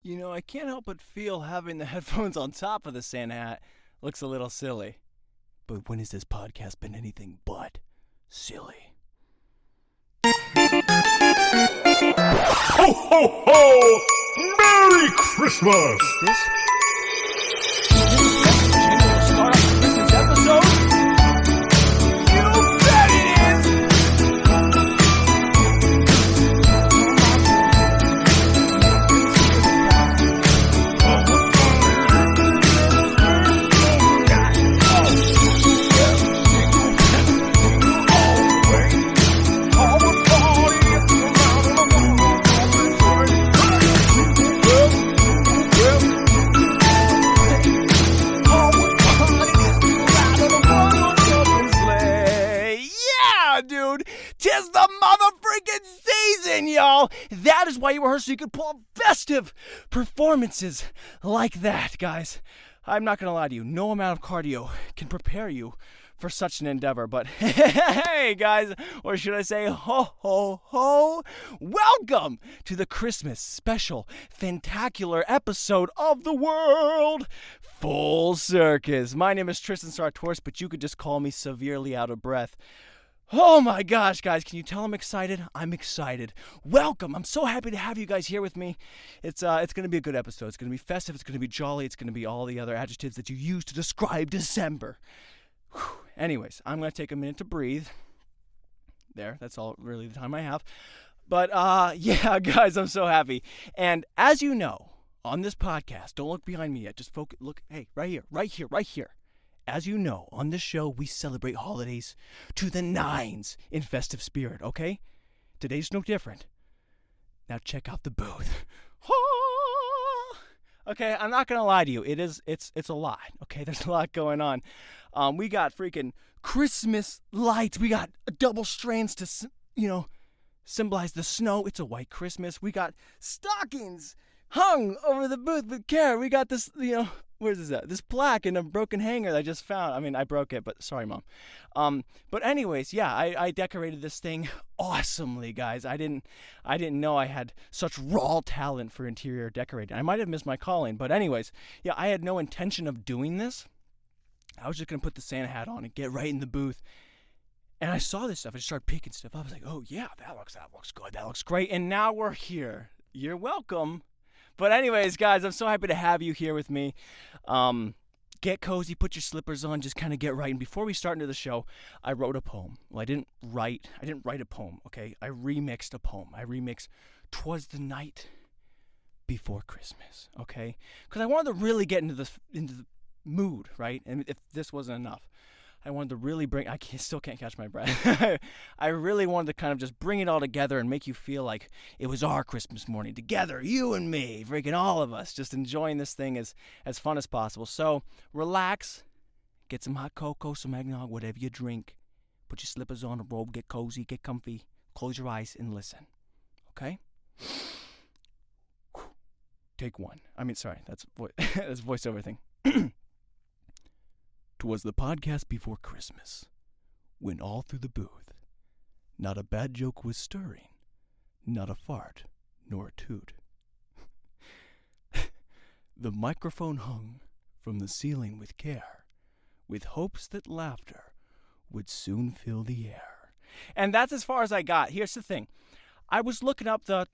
You know, I can't help but feel having the headphones on top of the Santa hat looks a little silly. But when has this podcast been anything but silly? Ho, ho, ho! Merry Christmas! This jingle will start off the Christmas episode? You bet it is! Dude, 'tis the mother-freaking season, y'all! That is why you rehearse so you can pull off festive performances like that, guys. I'm not gonna lie to you, no amount of cardio can prepare you for such an endeavor, but hey, guys, or should I say, ho, ho, ho, welcome to the Christmas special, fantacular episode of the world, Full Circus. My name is Tristan Sartoris, but you could just call me severely out of breath. Oh my gosh, guys, can you tell I'm excited? I'm excited. Welcome. I'm so happy to have you guys here with me. It's going to be a good episode. It's going to be festive. It's going to be jolly. It's going to be all the other adjectives that you use to describe December. Whew. Anyways, I'm going to take a minute to breathe. There, that's all really the time I have. But yeah, guys, I'm so happy. And as you know, on this podcast, don't look behind me yet. Just focus. Look, hey, right here, right here, right here. As you know, on this show, we celebrate holidays to the nines in festive spirit, okay? Today's no different. Now check out the booth. Okay, I'm not going to lie to you. It's a lot, okay? There's a lot going on. We got freaking Christmas lights. We got double strands to, symbolize the snow. It's a white Christmas. We got stockings hung over the booth with care. We got this, where's this at? This plaque in a broken hanger that I just found. I mean, I broke it, but sorry, Mom. But anyways, yeah, I decorated this thing awesomely, guys. I didn't know I had such raw talent for interior decorating. I might have missed my calling, but anyways, yeah, I had no intention of doing this. I was just gonna put the Santa hat on and get right in the booth. And I saw this stuff. I just started picking stuff up. I was like, oh yeah, that looks good. That looks great. And now we're here. You're welcome. But anyways, guys, I'm so happy to have you here with me. Get cozy, put your slippers on, just kind of get right. And before we start into the show, I wrote a poem. Well, I didn't write a poem, okay? I remixed a poem. I remixed "'Twas the Night Before Christmas," okay? Because I wanted to really get into the mood, right? And if this wasn't enough, I wanted to really still can't catch my breath. I really wanted to kind of just bring it all together and make you feel like it was our Christmas morning together, you and me, freaking all of us, just enjoying this thing as fun as possible. So relax, get some hot cocoa, some eggnog, whatever you drink. Put your slippers on, a robe, get cozy, get comfy, close your eyes and listen, okay? Take one. That's voiceover thing. 'Twas the podcast before Christmas, when all through the booth, not a bad joke was stirring, not a fart nor a toot. The microphone hung from the ceiling with care, with hopes that laughter would soon fill the air. And that's as far as I got. Here's the thing. I was looking up the,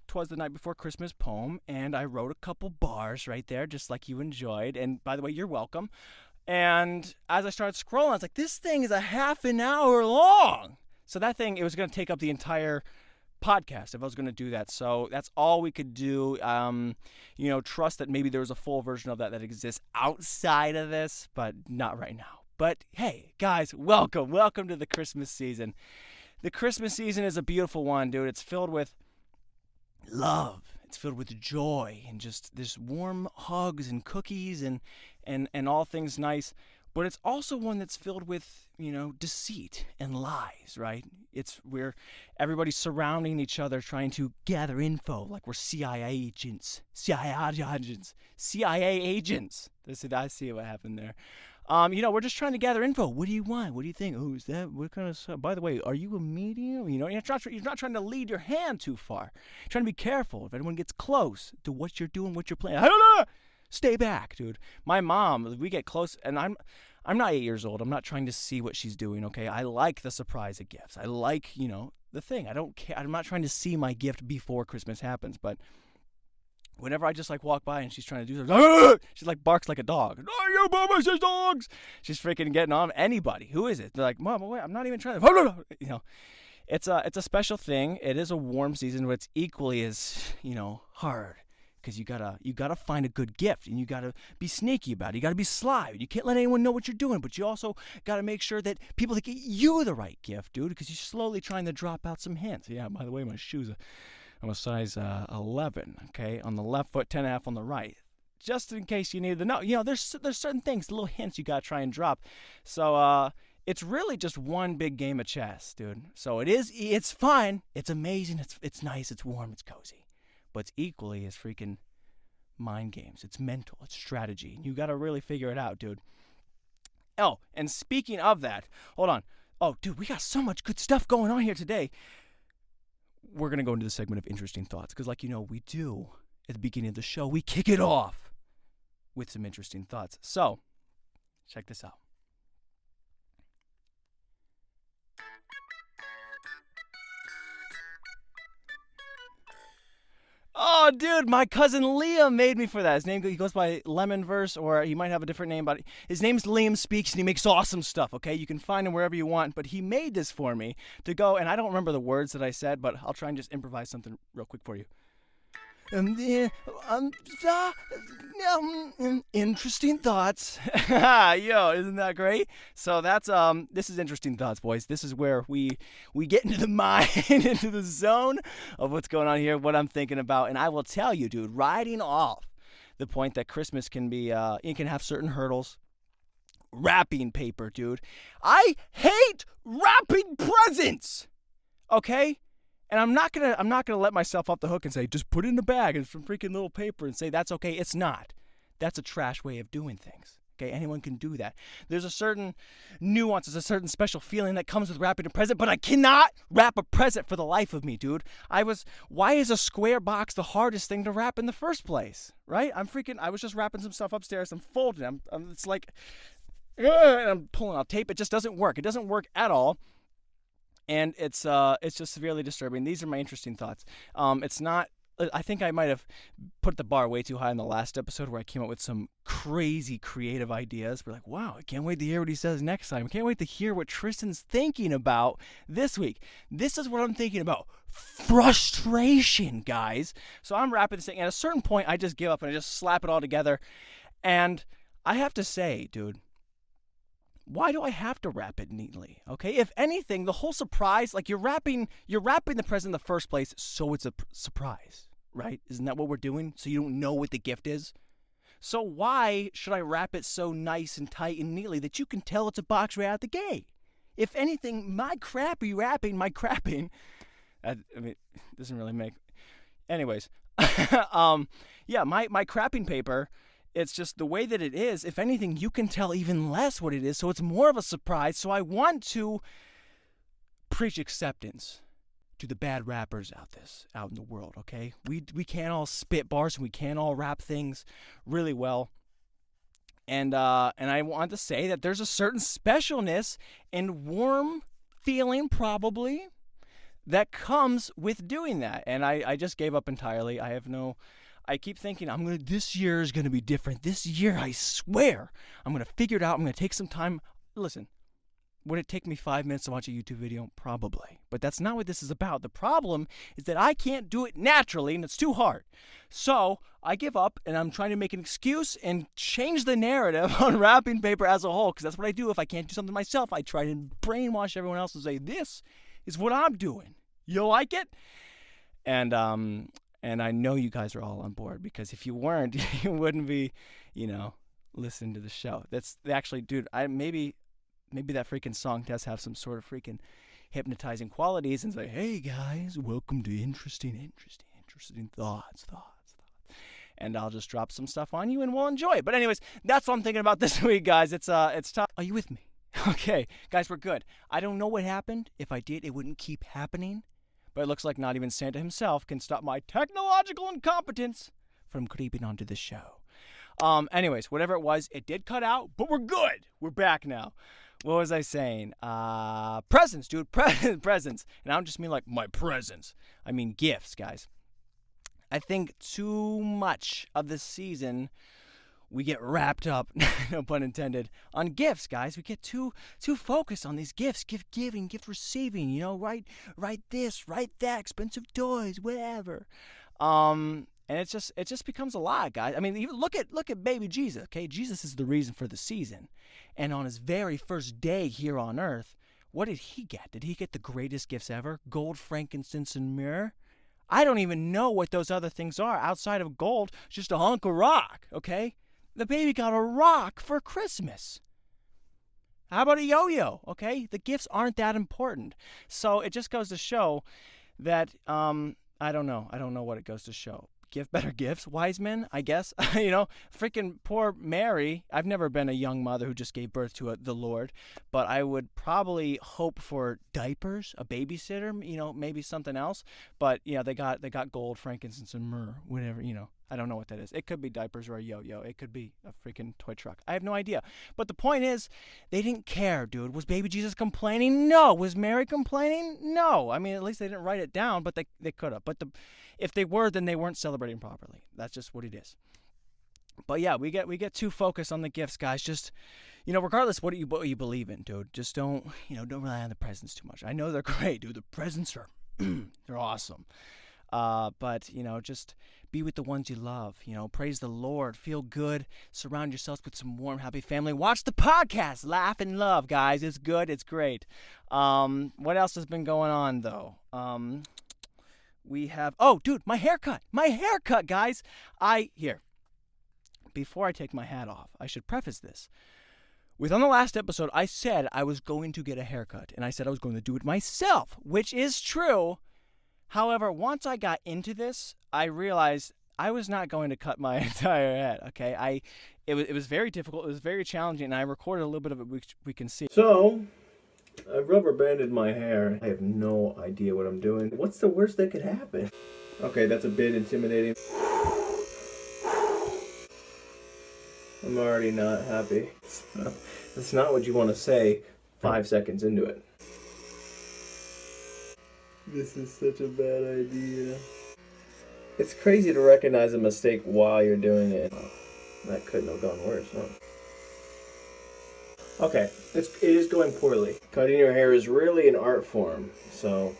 "'Twas the Night Before Christmas" poem, and I wrote a couple bars right there, just like you enjoyed. And by the way, you're welcome. And as I started scrolling, I was like, this thing is a half an hour long. So that thing, it was going to take up the entire podcast if I was going to do that. So that's all we could do. Trust that maybe there was a full version of that exists outside of this, but not right now. But hey, guys, welcome to the Christmas season. The Christmas season is a beautiful one, dude. It's filled with love. It's filled with joy and just this warm hugs and cookies and all things nice. But it's also one that's filled with, deceit and lies, right? It's where everybody's surrounding each other trying to gather info like we're CIA agents. I see what happened there. We're just trying to gather info. What do you want? What do you think? Oh, is that what kind of stuff? By the way, are you a medium? You're not trying to lead your hand too far. You're trying to be careful if anyone gets close to what you're doing, what you're playing. I don't know. Stay back, dude. My mom, we get close, and I'm not 8 years old. I'm not trying to see what she's doing. Okay, I like the surprise of gifts. I like the thing. I don't care. I'm not trying to see my gift before Christmas happens, but. Whenever I just walk by and she's trying to do something, she barks like a dog. Oh, you mama says dogs. She's freaking getting on anybody. Who is it? They're like, Mom, wait, I'm not even trying to. It's a special thing. It is a warm season, but it's equally as hard because you gotta find a good gift and you gotta be sneaky about it. You gotta be sly. You can't let anyone know what you're doing, but you also gotta make sure that people get you the right gift, dude, because you're slowly trying to drop out some hints. Yeah, by the way, my shoes. I'm a size 11, okay, on the left foot, 10.5 on the right. Just in case you need to know, there's certain things, little hints you got to try and drop. So it's really just one big game of chess, dude. So it's fun, it's amazing, it's nice, it's warm, it's cozy. But it's equally as freaking mind games. It's mental, it's strategy. You got to really figure it out, dude. Oh, and speaking of that, hold on. Oh, dude, we got so much good stuff going on here today. We're going to go into the segment of interesting thoughts because we do at the beginning of the show, we kick it off with some interesting thoughts. So, check this out. Oh, dude, my cousin Liam made me for that. His name, he goes by Lemonverse, or he might have a different name, but his name's Liam Speaks, and he makes awesome stuff, okay? You can find him wherever you want, but he made this for me to go, and I don't remember the words that I said, but I'll try and just improvise something real quick for you. Interesting thoughts. Yo, isn't that great? So that's this is interesting thoughts, boys. This is where we get into the mind, into the zone of what's going on here, what I'm thinking about, and I will tell you, dude, riding off the point that Christmas can be, it can have certain hurdles. Wrapping paper, dude. I hate wrapping presents. Okay. And I'm not gonna let myself off the hook and say, just put it in the bag and some freaking little paper and say that's okay. It's not. That's a trash way of doing things. Okay, anyone can do that. There's a certain nuance, there's a certain special feeling that comes with wrapping a present, but I cannot wrap a present for the life of me, dude. Why is a square box the hardest thing to wrap in the first place? Right? I was just wrapping some stuff upstairs. I'm folding. It's like, and I'm pulling out tape. It just doesn't work. It doesn't work at all. And it's just severely disturbing. These are my interesting thoughts. It's not. I think I might have put the bar way too high in the last episode where I came up with some crazy creative ideas. We're like, wow, I can't wait to hear what he says next time. I can't wait to hear what Tristan's thinking about this week. This is what I'm thinking about. Frustration, guys. So I'm wrapping this thing. At a certain point, I just give up and I just slap it all together. And I have to say, dude, why do I have to wrap it neatly? Okay, if anything, the whole surprise, you're wrapping the present in the first place, so it's a surprise, right? Isn't that what we're doing? So you don't know what the gift is. So why should I wrap it so nice and tight and neatly that you can tell it's a box right out the gate? If anything, my crapping, it doesn't really make. Anyways, yeah, my crapping paper. It's just the way that it is. If anything, you can tell even less what it is, so it's more of a surprise. So I want to preach acceptance to the bad rappers out in the world, okay? We can't all spit bars and we can't all rap things really well. And I want to say that there's a certain specialness and warm feeling probably that comes with doing that. And I just gave up entirely. I keep thinking this year is going to be different. This year, I swear, I'm going to figure it out. I'm going to take some time. Listen, would it take me 5 minutes to watch a YouTube video? Probably. But that's not what this is about. The problem is that I can't do it naturally, and it's too hard. So I give up, and I'm trying to make an excuse and change the narrative on wrapping paper as a whole, because that's what I do. If I can't do something myself, I try to brainwash everyone else and say, this is what I'm doing. You like it? And I know you guys are all on board, because if you weren't, you wouldn't be, listening to the show. That's actually, dude, maybe that freaking song does have some sort of freaking hypnotizing qualities and say, hey guys, welcome to interesting thoughts. and I'll just drop some stuff on you, and we'll enjoy it. But anyways, that's what I'm thinking about this week, guys. It's tough. Are you with me? Okay, guys, we're good. I don't know what happened. If I did, it wouldn't keep happening. But it looks like not even Santa himself can stop my technological incompetence from creeping onto the show. Anyways, whatever it was, it did cut out, but we're good. We're back now. What was I saying? Presents, dude. Presents. And I don't just mean like my presents. I mean gifts, guys. I think too much of this season we get wrapped up, no pun intended, on gifts, guys. We get too focused on these gifts, gift giving, gift receiving, you know, right this, right that, expensive toys, whatever. And it just becomes a lot, guys. I mean, even look at baby Jesus, okay? Jesus is the reason for the season. And on his very first day here on earth, what did he get? Did he get the greatest gifts ever? Gold, frankincense, and myrrh? I don't even know what those other things are outside of gold, just a hunk of rock, okay? The baby got a rock for Christmas. How about a yo-yo, okay? The gifts aren't that important. So it just goes to show that, I don't know what it goes to show. Give better gifts, wise men, I guess. You know, freaking poor Mary. I've never been a young mother who just gave birth to the Lord, but I would probably hope for diapers, a babysitter, you know, maybe something else. But yeah, they got gold, frankincense, and myrrh, whatever, you know. I don't know what that is. It could be diapers or a yo-yo. It could be a freaking toy truck. I have no idea. But the point is, they didn't care, dude. Was baby Jesus complaining? No. Was Mary complaining? No. I mean, at least they didn't write it down, but they could have. But if they were, then they weren't celebrating properly. That's just what it is. But yeah, we get too focused on the gifts, guys. Just, you know, regardless what you believe in, dude. Just don't rely on the presents too much. I know they're great, dude. The presents are they're awesome. But, you know, just be with the ones you love, you know, praise the Lord, feel good, surround yourselves with some warm, happy family. Watch the podcast, laugh and love, guys. It's good. It's great. What else has been going on, though? We have, dude, my haircut, guys. Before I take my hat off, I should preface this. On the last episode, I said I was going to get a haircut, and I said I was going to do it myself, which is true. However, once I got into this, I realized I was not going to cut my entire head, okay? It was very difficult. It was very challenging, and I recorded a little bit of it, which we can see. So, I rubber banded my hair. I have no idea what I'm doing. What's the worst that could happen? Okay, that's a bit intimidating. I'm already not happy. That's not what you want to say 5 seconds into it. This is such a bad idea. It's crazy to recognize a mistake while you're doing it. Oh, that couldn't have gone worse, huh? Okay, it is going poorly. Cutting your hair is really an art form, so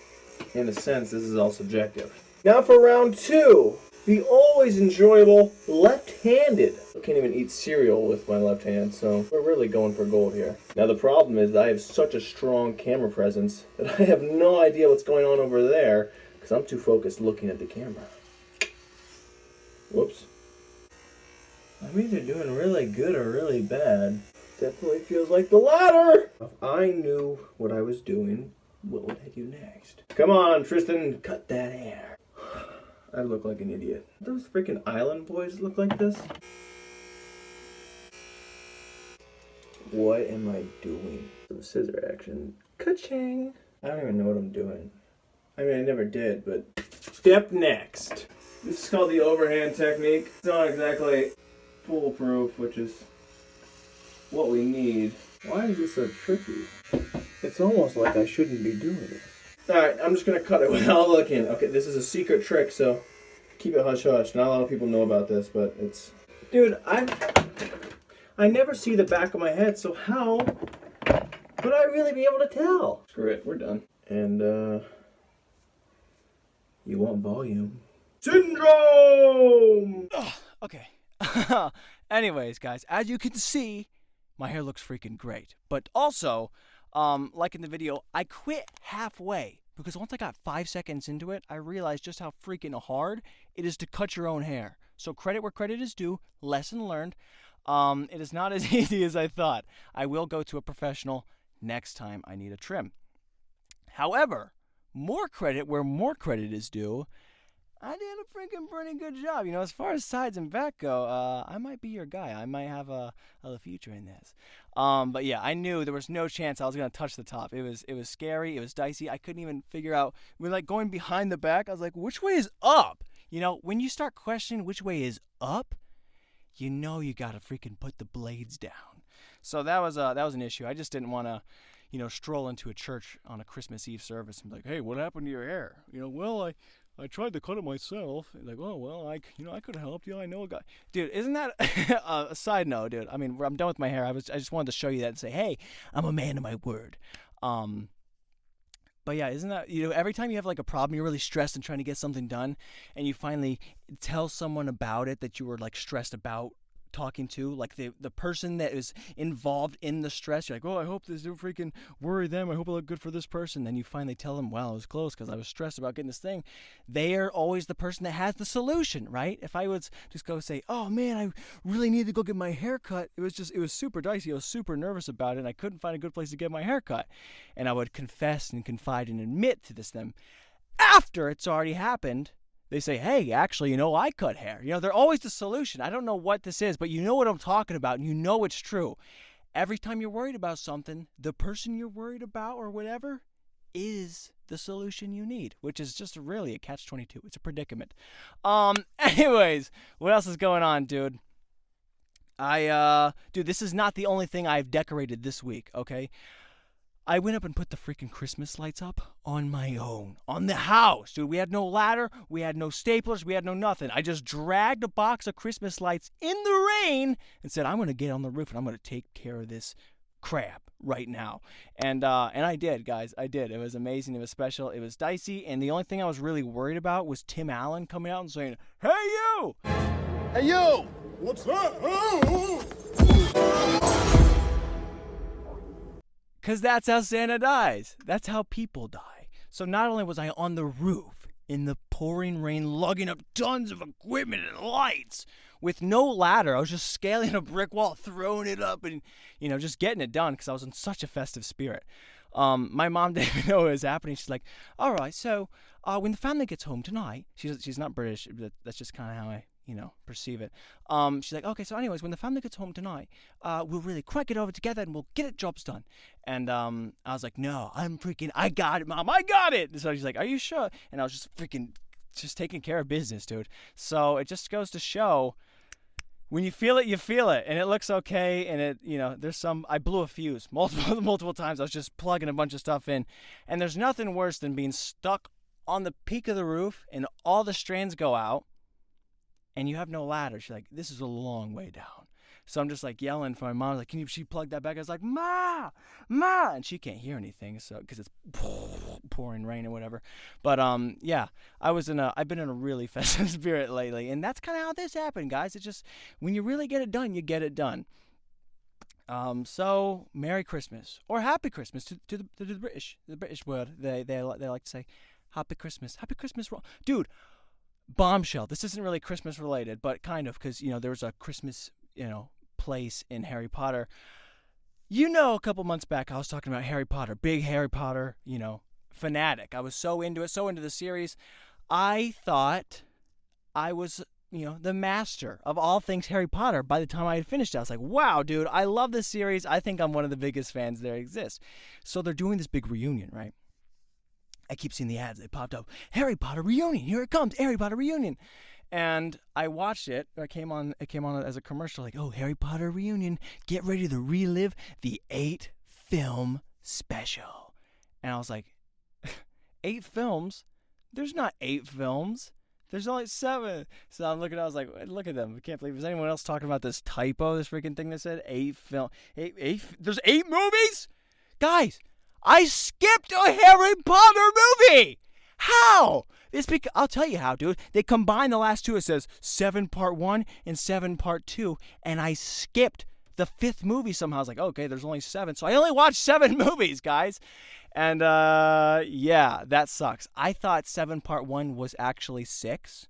in a sense, this is all subjective. Now for round 2, the always enjoyable left-handed. I can't even eat cereal with my left hand, so we're really going for gold here. Now the problem is that I have such a strong camera presence that I have no idea what's going on over there because I'm too focused looking at the camera. Whoops. I'm either doing really good or really bad. Definitely feels like the latter. If I knew what I was doing, what would I do next? Come on, Tristan, cut that hair. I look like an idiot. Those freaking island boys look like this? What am I doing? Some scissor action. Ka-ching! I don't even know what I'm doing. I mean, I never did, but... Step next. This is called the overhand technique. It's not exactly foolproof, which is what we need. Why is this so tricky? It's almost like I shouldn't be doing it. Alright, I'm just going to cut it without looking. Okay, this is a secret trick, so keep it hush-hush. Not a lot of people know about this, but it's... Dude, I never see the back of my head, so how would I really be able to tell? Screw it, we're done. And, you want volume. Syndrome! Ugh, okay. Anyways, guys, as you can see, my hair looks freaking great. But also... like in the video, I quit halfway because once I got 5 seconds into it, I realized just how freaking hard it is to cut your own hair. So credit where credit is due, lesson learned. It is not as easy as I thought. I will go to a professional next time I need a trim. However, more credit where more credit is due. I did a freaking pretty good job. As far as sides and back go, I might be your guy. I might have a future in this. But yeah, I knew there was no chance I was gonna touch the top. It was scary. It was dicey. I couldn't even figure out. We're like going behind the back. I was like, which way is up? When you start questioning which way is up, you gotta freaking put the blades down. So that was an issue. I just didn't want to, stroll into a church on a Christmas Eve service and be like, hey, what happened to your hair? Well, I tried to cut it myself. Like, oh, well, I could have helped you. I know a guy. Dude, isn't that a side note, dude? I mean, I'm done with my hair. I just wanted to show you that and say, hey, I'm a man of my word. But yeah, isn't that, every time you have like a problem, you're really stressed and trying to get something done, and you finally tell someone about it that you were like stressed about talking to, like the person that is involved in the stress. You're like, oh, I hope this don't freaking worry them. I hope I look good for this person. Then you finally tell them, well, it was close because I was stressed about getting this thing. They are always the person that has the solution, right? If I would just go say, oh man, I really need to go get my hair cut. It was super dicey. I was super nervous about it, and I couldn't find a good place to get my hair cut. And I would confess and confide and admit to this them after it's already happened. They say, hey, actually, I cut hair. They're always the solution. I don't know what this is, but you know what I'm talking about, and you know it's true. Every time you're worried about something, the person you're worried about or whatever is the solution you need, which is just really a catch-22. It's a predicament. Anyways, what else is going on, dude? Dude, this is not the only thing I've decorated this week, okay? I went up and put the freaking Christmas lights up on my own, on the house, dude. We had no ladder, we had no staplers, we had no nothing. I just dragged a box of Christmas lights in the rain and said, I'm going to get on the roof and I'm going to take care of this crap right now. And I did, guys. I did. It was amazing. It was special. It was dicey. And the only thing I was really worried about was Tim Allen coming out and saying, hey, you! Hey, you! What's that? Oh! Because that's how Santa dies. That's how people die. So not only was I on the roof in the pouring rain lugging up tons of equipment and lights with no ladder, I was just scaling a brick wall, throwing it up and, just getting it done because I was in such a festive spirit. My mom didn't even know what was happening. She's like, all right, so when the family gets home tonight, she's not British, but that's just kind of how I perceive it. She's like, okay, so anyways, when the family gets home tonight, we'll really crank it over together and we'll get it jobs done. And I was like, no, I got it, Mom, I got it. And so she's like, are you sure? And I was just taking care of business, dude. So it just goes to show, when you feel it, and it looks okay. And it, I blew a fuse multiple times. I was just plugging a bunch of stuff in, and there's nothing worse than being stuck on the peak of the roof and all the strands go out. And you have no ladder. She's like, this is a long way down. So I'm just like yelling for my mom, like, can she plug that back? I was like, Ma! And she can't hear anything, so because it's pouring rain or whatever. But yeah, I've been in a really festive spirit lately, and that's kind of how this happened, guys. It's just when you really get it done, you get it done. So Merry Christmas or Happy Christmas to the British. The British word they like to say, Happy Christmas, dude. Bombshell. This isn't really Christmas related, but kind of, because there was a Christmas place in Harry Potter. A couple months back I was talking about Harry Potter, big Harry Potter fanatic. I was so into the series. I thought I was the master of all things Harry Potter by the time I had finished it. I was like, wow, dude, I love this series. I think I'm one of the biggest fans there exists. So they're doing this big reunion, right? I keep seeing the ads. They popped up. Harry Potter reunion. Here it comes. Harry Potter reunion. And I watched it. It came on as a commercial. Like, oh, Harry Potter reunion. Get ready to relive the 8-film special. And I was like, 8 films? There's not 8 films. There's only 7. So I'm looking. I was like, look at them. I can't believe. Is anyone else talking about this typo? This freaking thing that said 8 film. 8. There's 8 movies, guys. I skipped a Harry Potter movie! How? I'll tell you how, dude. They combined the last 2. It says 7 part 1 and 7 part 2, and I skipped the 5th movie somehow. I was like, okay, there's only 7, so I only watched 7 movies, guys. And yeah, that sucks. I thought 7 part 1 was actually 6,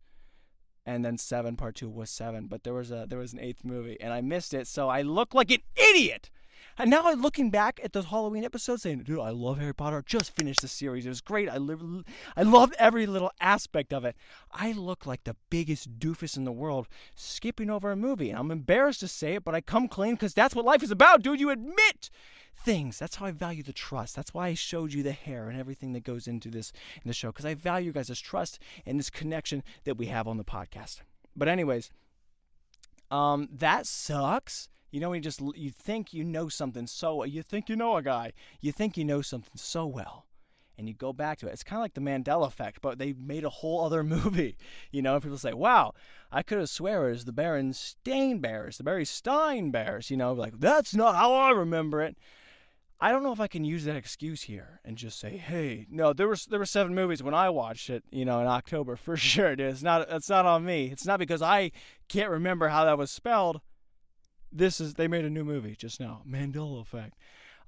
and then 7 part 2 was 7, but there was an 8th movie, and I missed it, so I look like an idiot. And now I'm looking back at those Halloween episodes saying, dude, I love Harry Potter. Just finished the series. It was great. I loved every little aspect of it. I look like the biggest doofus in the world skipping over a movie. And I'm embarrassed to say it, but I come clean because that's what life is about, dude. You admit things. That's how I value the trust. That's why I showed you the hair and everything that goes into this in the show, because I value you guys' trust and this connection that we have on the podcast. But anyways, that sucks. You know, you think you know something you think you know a guy. You think you know something so well, and you go back to it. It's kind of like the Mandela effect, but they made a whole other movie. You know, and people say, wow, I could have swear it was the Berenstain Bears, the Barry Stein Bears. You know, like, that's not how I remember it. I don't know if I can use that excuse here and just say, hey, no, there were 7 movies when I watched it, you know, in October, for sure, dude. It's not on me. It's not because I can't remember how that was spelled. They made a new movie just now, Mandela effect.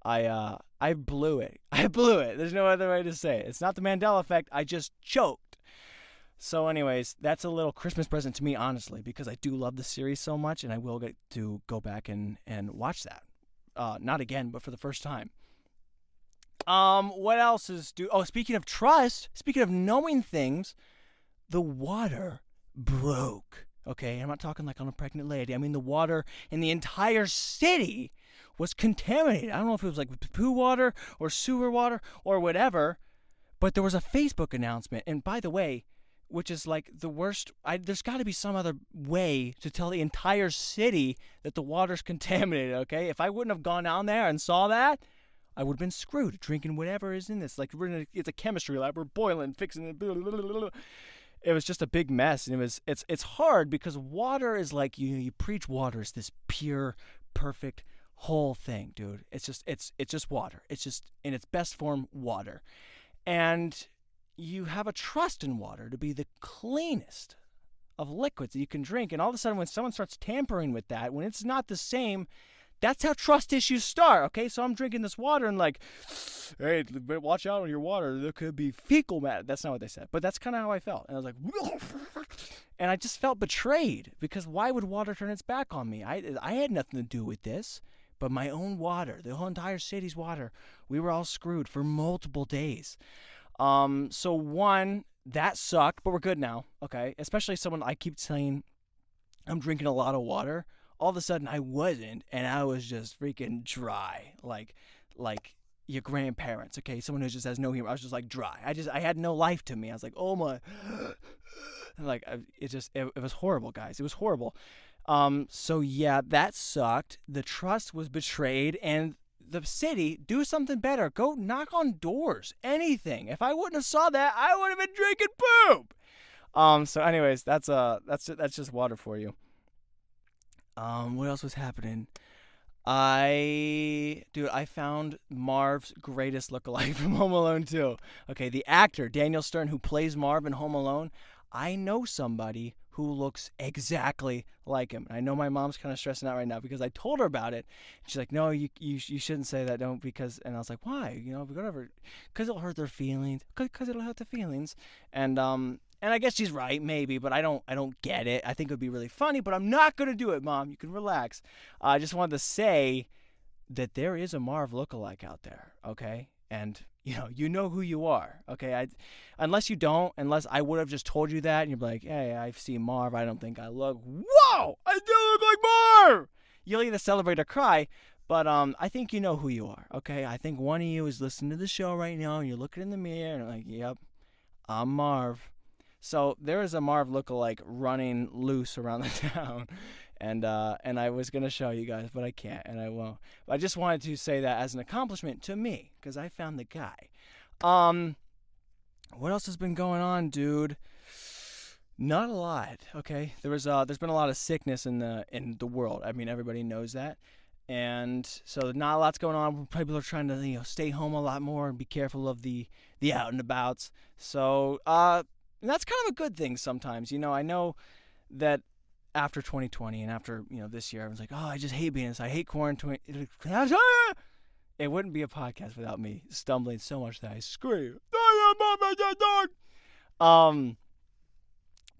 I blew it. There's no other way to say it. It's not the Mandela effect. I just choked. So anyways, that's a little Christmas present to me, honestly, because I do love the series so much, and I will get to go back and watch that. Not again, but for the first time. What else speaking of trust, speaking of knowing things, the water broke. Okay, I'm not talking like on a pregnant lady. I mean, the water in the entire city was contaminated. I don't know if it was like poo water or sewer water or whatever, but there was a Facebook announcement. And by the way, which is like the worst, there's got to be some other way to tell the entire city that the water's contaminated, okay? If I wouldn't have gone down there and saw that, I would have been screwed drinking whatever is in this. Like, it's a chemistry lab. We're boiling, fixing it. Blah, blah, blah, blah. It was just a big mess, and it's hard because water is like, you preach water is this pure, perfect, whole thing, dude. It's just water. It's just in its best form, water. And you have a trust in water to be the cleanest of liquids that you can drink, and all of a sudden when someone starts tampering with that, when it's not the same, that's how trust issues start, okay? So I'm drinking this water and like, hey, watch out on your water. There could be fecal matter. That's not what they said, but that's kind of how I felt. And I was like, and I just felt betrayed because why would water turn its back on me? I had nothing to do with this, but my own water, the whole entire city's water, we were all screwed for multiple days. So one, that sucked, but we're good now, okay? Especially someone, I keep saying I'm drinking a lot of water. All of a sudden I wasn't, and I was just freaking dry, like your grandparents, okay? Someone who just has no humor. I was just like dry. I had no life to me. I was like, oh my, like it was horrible, guys. It was horrible. So yeah, that sucked. The trust was betrayed, and the city, do something better. Go knock on doors, anything. If I wouldn't have saw that, I would have been drinking poop. So anyways, that's just water for you. What else was happening? I found Marv's greatest lookalike from Home Alone 2. Okay, the actor, Daniel Stern, who plays Marv in Home Alone, I know somebody who looks exactly like him. I know my mom's kind of stressing out right now because I told her about it. She's like, no, you shouldn't say that, don't, because, and I was like, why? You know, whatever, because it'll hurt their feelings, because it'll hurt the feelings, and I guess she's right, maybe, but I don't get it. I think it would be really funny, but I'm not going to do it, Mom. You can relax. I just wanted to say that there is a Marv lookalike out there, okay? And, you know who you are, okay? Unless I would have just told you that, and you'd be like, hey, I've seen Marv. I don't think I look. Whoa! I do look like Marv! You'll either celebrate or cry, but I think you know who you are, okay? I think one of you is listening to the show right now, and you're looking in the mirror, and you're like, yep, I'm Marv. So there is a Marv lookalike running loose around the town, and I was gonna show you guys, but I can't, and I won't. But I just wanted to say that as an accomplishment to me, because I found the guy. What else has been going on, dude? Not a lot. Okay, there's been a lot of sickness in the world. I mean, everybody knows that, and so not a lot's going on. People are trying to stay home a lot more and be careful of the out and abouts. So and that's kind of a good thing sometimes. I know that after 2020 and after, this year, everyone's like, oh, I just hate being inside. I hate quarantine. It wouldn't be a podcast without me stumbling so much that I scream.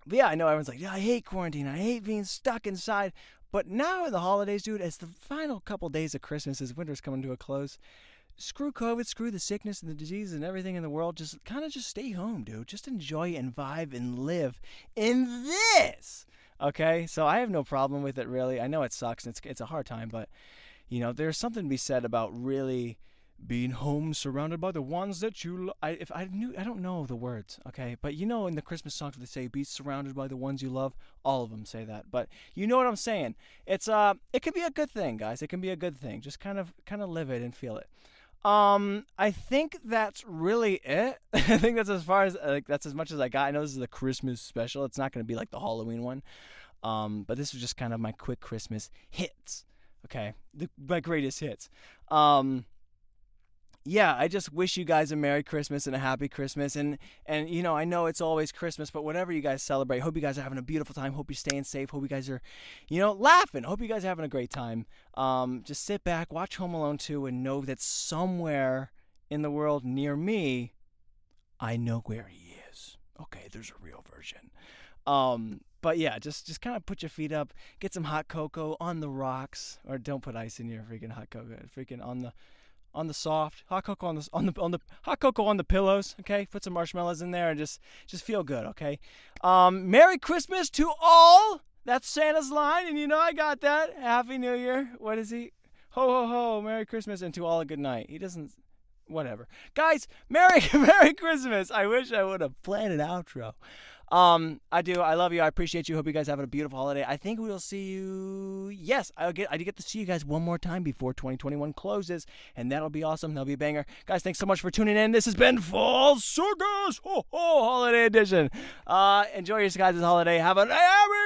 But yeah, I know everyone's like, yeah, I hate quarantine. I hate being stuck inside. But now in the holidays, dude, as the final couple days of Christmas, as winter's coming to a close, screw COVID, screw the sickness and the disease and everything in the world. Just stay home, dude. Just enjoy and vibe and live in this. Okay, so I have no problem with it, really. I know it sucks and it's a hard time, but there's something to be said about really being home, surrounded by the ones that you. I don't know the words, okay, but in the Christmas songs they say, "Be surrounded by the ones you love." All of them say that, but you know what I'm saying. It can be a good thing, guys. It can be a good thing. Just kind of live it and feel it. I think that's really it. I think that's that's as much as I got. I know this is a Christmas special. It's not going to be like the Halloween one. But this was just kind of my quick Christmas hits. Okay, my greatest hits. Yeah, I just wish you guys a Merry Christmas and a Happy Christmas. And I know it's always Christmas, but whatever you guys celebrate, hope you guys are having a beautiful time. Hope you're staying safe. Hope you guys are, laughing. Hope you guys are having a great time. Just sit back, watch Home Alone 2, and know that somewhere in the world near me, I know where he is. Okay, there's a real version. But yeah, just kind of put your feet up, get some hot cocoa on the rocks, or don't put ice in your freaking hot cocoa. Freaking on the soft hot cocoa on the hot cocoa on the pillows. Okay, put some marshmallows in there and just feel good. Okay, Merry Christmas to all. That's Santa's line, and I got that. Happy New Year. What is he? Ho ho ho! Merry Christmas, and to all a good night. He doesn't. Whatever, guys. Merry Christmas. I wish I would have planned an outro. I do. I love you. I appreciate you. Hope you guys having a beautiful holiday. I think we will see you. Yes, I get to see you guys one more time before 2021 closes, and that'll be awesome. That'll be a banger. Guys, thanks so much for tuning in. This has been Fall Circus, Holiday Edition. Enjoy your guys' holiday. Have a Merry